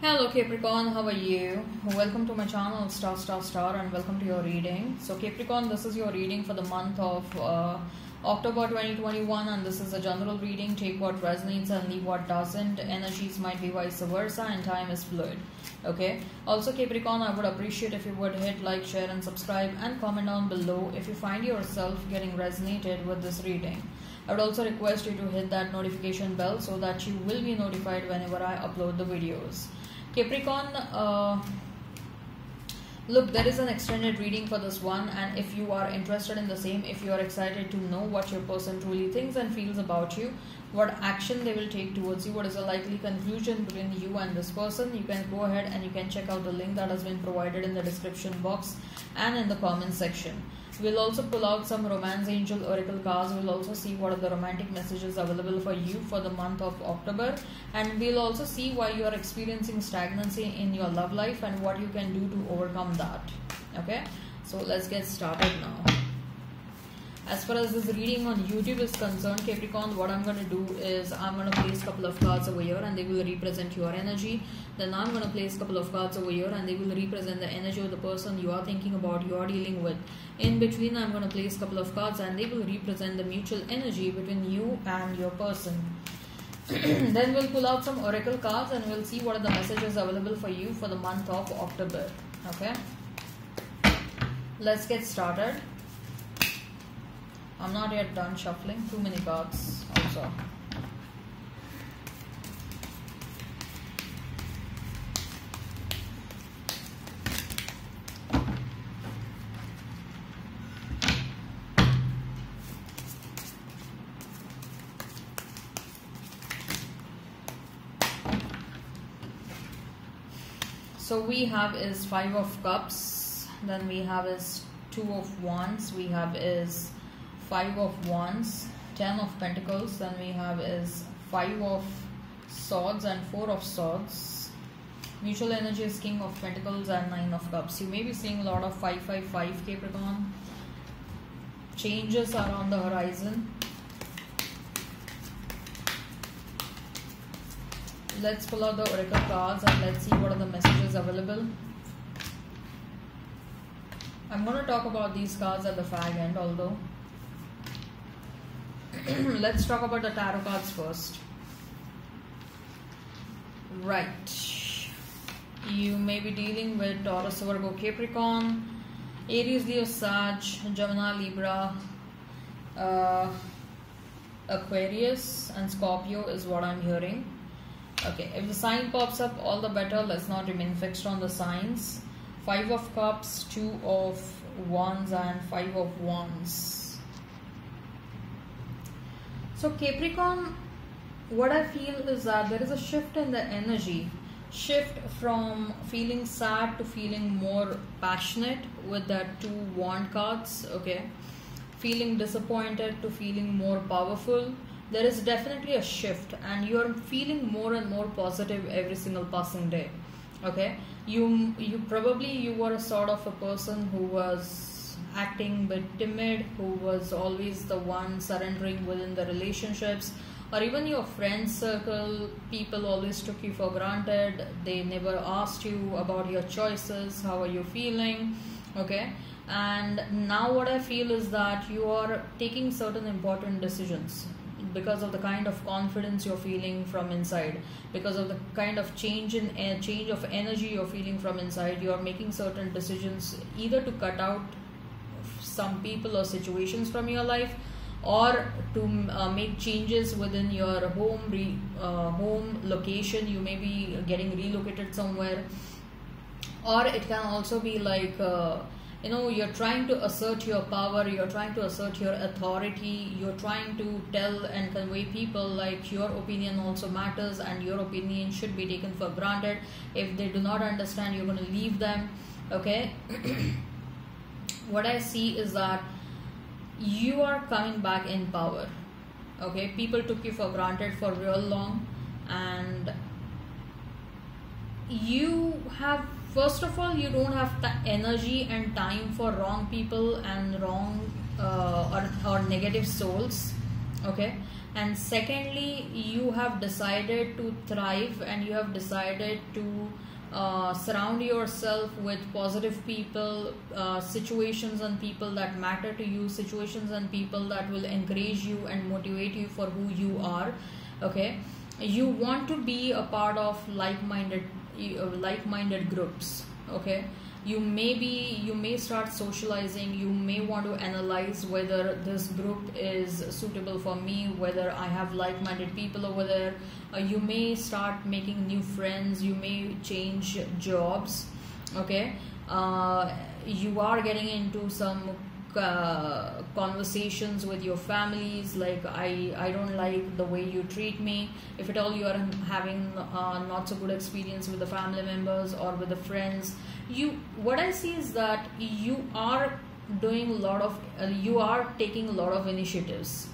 Hello Capricorn, how are you? Welcome to my channel Star and welcome to your reading. So Capricorn, this is your reading for the month of October 2021 and this is a general reading. Take what resonates and leave what doesn't. Energies might be vice versa and time is fluid. Okay. Also Capricorn, I would appreciate if you would hit like, share and subscribe and comment down below if you find yourself getting resonated with this reading. I would also request you to hit that notification bell so that you will be notified whenever I upload the videos. Capricorn, look, there is an extended reading for this one, and if you are interested in the same, if you are excited to know what your person truly thinks and feels about you, what action they will take towards you, what is the likely conclusion between you and this person, you can go ahead and you can check out the link that has been provided in the description box and in the comment section. We'll also pull out some romance angel oracle cards. We'll also see what are the romantic messages available for you for the month of October, and we'll also see why you are experiencing stagnancy in your love life and what you can do to overcome that. Okay, so let's get started now. As far as this reading on YouTube is concerned, Capricorn, what I'm going to do is I'm going to place a couple of cards over here and they will represent your energy. Then I'm going to place a couple of cards over here and they will represent the energy of the person you are thinking about, you are dealing with. In between, I'm going to place a couple of cards and they will represent the mutual energy between you and your person. Then we'll pull out some oracle cards and we'll see what are the messages available for you for the month of October. Okay, let's get started. I'm not yet done shuffling, too many cards also. So we have is 5 of Cups, then we have is 2 of Wands, we have is 5 of Wands, 10 of Pentacles, then we have is 5 of Swords and 4 of Swords. Mutual energy is King of Pentacles and 9 of Cups. You may be seeing a lot of 555 Capricorn. Changes are on the horizon. Let's pull out the oracle cards and let's see what are the messages available. I'm going to talk about these cards at the fag end, although let's talk about the tarot cards first. Right, you may be dealing with Taurus, Virgo, Capricorn, Aries, Leo, Sag, Gemini, Libra, Aquarius and Scorpio is what I'm hearing. Okay, if the sign pops up, all the better. Let's not remain fixed on the signs. 5 of Cups, 2 of Wands and 5 of Wands. So Capricorn, what I feel is that there is a shift in the energy. Shift from feeling sad to feeling more passionate with that 2 Wand cards. Okay, feeling disappointed to feeling more powerful. There is definitely a shift and you are feeling more and more positive every single passing day. Okay, you were a sort of a person who was acting a bit timid, who was always the one surrendering within the relationships, or even your friend circle, people always took you for granted. They never asked you about your choices, how are you feeling. Okay, and now what I feel is that you are taking certain important decisions because of the kind of confidence you're feeling from inside, because of the kind of change of energy you're feeling from inside. You are making certain decisions either to cut out some people or situations from your life, or to make changes within your home location. You may be getting relocated somewhere, or it can also be like you're trying to assert your power, you're trying to assert your authority, you're trying to tell and convey people like your opinion also matters and your opinion should be taken for granted. If they do not understand, you're going to leave them. Okay. What I see is that you are coming back in power. Okay, people took you for granted for real long, and you have, first of all, you don't have the energy and time for wrong people and wrong or negative souls. Okay, And secondly, you have decided to thrive, and you have decided to surround yourself with positive people, situations and people that matter to you, situations and people that will encourage you and motivate you for who you are. Okay, you want to be a part of like-minded groups. Okay, you may start socializing. You may want to analyze whether this group is suitable for me, whether I have like-minded people over there. You may start making new friends. You may change jobs. Okay, you are getting into some conversations with your families, like I don't like the way you treat me. If at all you are having not so good experience with the family members or with the friends, what I see is that you are doing a lot of you are taking a lot of initiatives.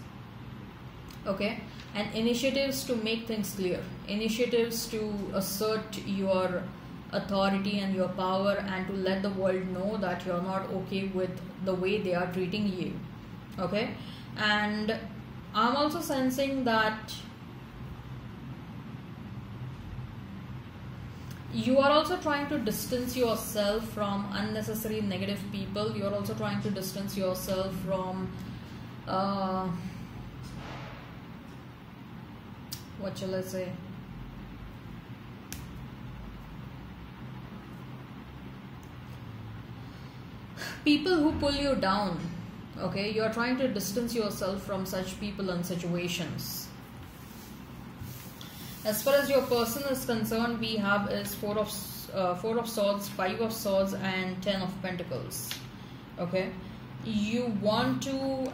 Okay, and initiatives to make things clear, initiatives to assert your authority and your power, and to let the world know that you're not okay with the way they are treating you. Okay, and I'm also sensing that you are also trying to distance yourself from unnecessary negative people. You're also trying to distance yourself from what shall I say, people who pull you down. Okay, you're trying to distance yourself from such people and situations. As far as your person is concerned, we have is four of swords, 5 of swords, and 10 of pentacles. Okay, you wanted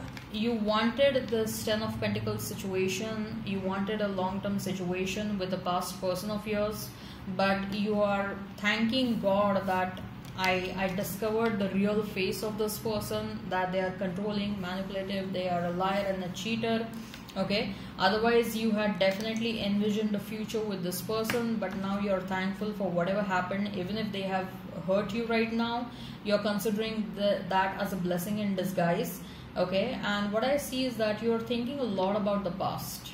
this 10 of pentacles situation. You wanted a long-term situation with a past person of yours, but you are thanking God that I discovered the real face of this person, that they are controlling, manipulative, they are a liar and a cheater. Okay, otherwise you had definitely envisioned a future with this person, but now you're thankful for whatever happened. Even if they have hurt you right now, you're considering that as a blessing in disguise. Okay, and what I see is that you're thinking a lot about the past.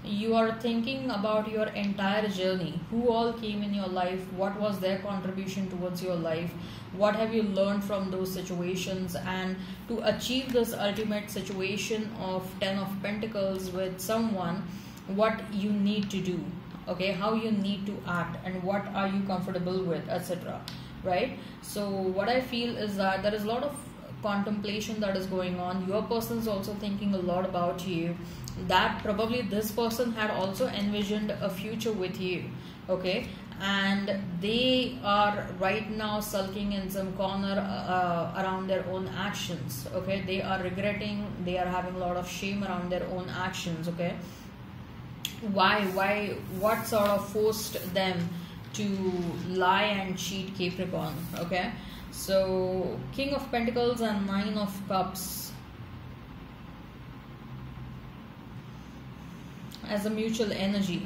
You are thinking about your entire journey, who all came in your life, what was their contribution towards your life, what have you learned from those situations, and to achieve this ultimate situation of 10 of pentacles with someone, what you need to do. Okay, how you need to act, and what are you comfortable with, etc. Right? So what I feel is that there is a lot of contemplation that is going on. Your person is also thinking a lot about you, that probably this person had also envisioned a future with you. Okay, and they are right now sulking in some corner around their own actions. Okay, they are regretting, they are having a lot of shame around their own actions. Okay, why what sort of forced them to lie and cheat, Capricorn? Okay, so King of Pentacles and 9 of Cups as a mutual energy.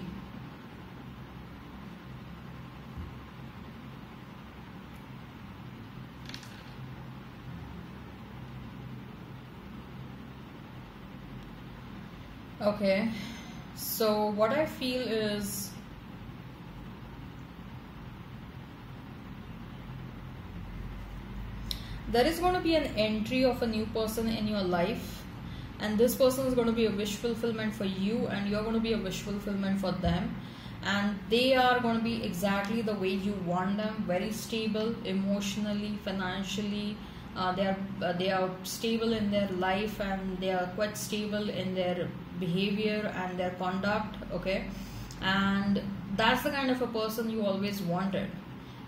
Okay, so what I feel is there is going to be an entry of a new person in your life, and this person is going to be a wish fulfillment for you, and you're going to be a wish fulfillment for them, and they are going to be exactly the way you want them. Very stable emotionally, financially. They are stable in their life, and they are quite stable in their behavior and their conduct. Okay, and that's the kind of a person you always wanted.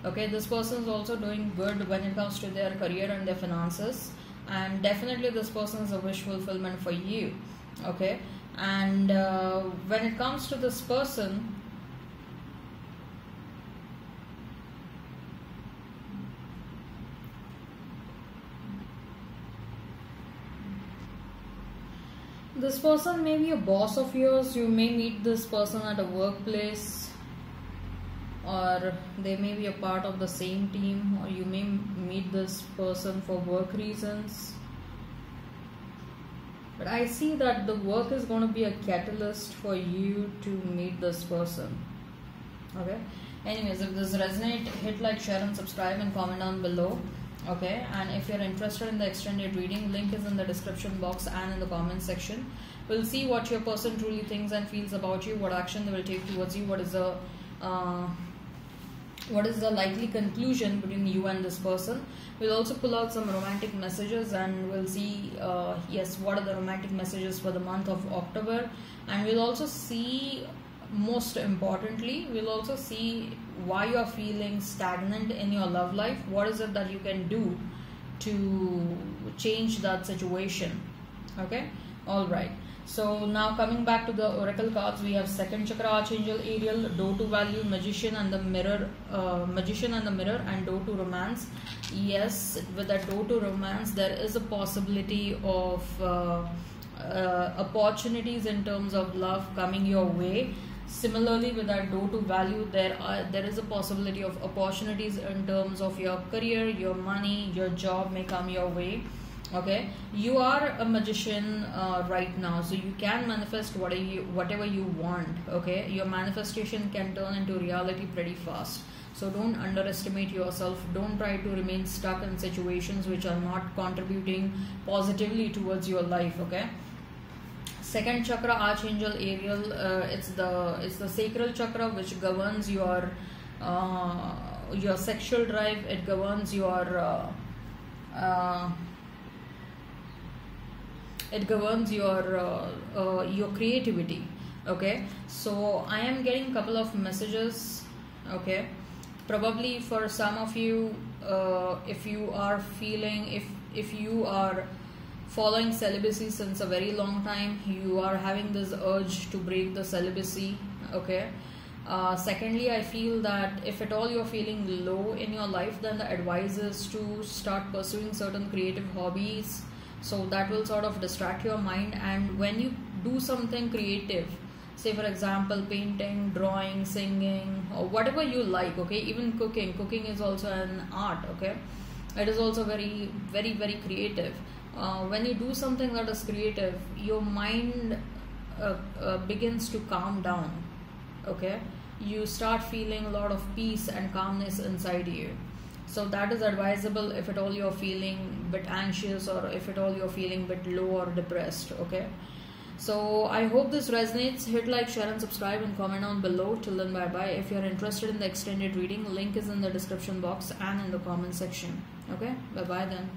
Okay, this person is also doing good when it comes to their career and their finances, and definitely this person is a wish fulfillment for you. Okay, and when it comes to this person, this person may be a boss of yours. You may meet this person at a workplace, or they may be a part of the same team, or you may meet this person for work reasons. But I see that the work is going to be a catalyst for you to meet this person. Okay. Anyways, if this resonate, hit like, share and subscribe and comment down below. Okay, and if you're interested in the extended reading, link is in the description box and in the comment section. We'll see what your person truly thinks and feels about you, what action they will take towards you, what is the likely conclusion between you and this person. We'll also pull out some romantic messages and we'll see yes, what are the romantic messages for the month of October. And we'll also see, most importantly, we'll also see why you're feeling stagnant in your love life. What is it that you can do to change that situation? Okay, all right. So now coming back to the oracle cards, we have second chakra archangel Ariel, door to value, magician and the mirror, and door to romance. Yes, with that door to romance, there is a possibility of opportunities in terms of love coming your way. Similarly, with that door to value, there is a possibility of opportunities in terms of your career, your money, your job may come your way. Okay, you are a magician right now, so you can manifest whatever you want. Okay, your manifestation can turn into reality pretty fast. So don't underestimate yourself. Don't try to remain stuck in situations which are not contributing positively towards your life. Okay. Second chakra archangel Ariel, it's the sacral chakra, which governs your sexual drive. It governs your creativity. Okay, so I am getting a couple of messages. Okay, probably for some of you, if you are following celibacy since a very long time, you are having this urge to break the celibacy. Okay. Secondly, I feel that if at all you're feeling low in your life, then the advice is to start pursuing certain creative hobbies, so that will sort of distract your mind. And when you do something creative, say for example painting, drawing, singing, or whatever you like, okay, even cooking is also an art. Okay, it is also very, very, very creative. When you do something that is creative, your mind begins to calm down. Okay, you start feeling a lot of peace and calmness inside you. So that is advisable if at all you're feeling a bit anxious, or if at all you're feeling a bit low or depressed. Okay, so I hope this resonates. Hit like, share and subscribe and comment down below. Till then, bye bye. If you're interested in the extended reading, link is in the description box and in the comment section. Okay, bye bye then.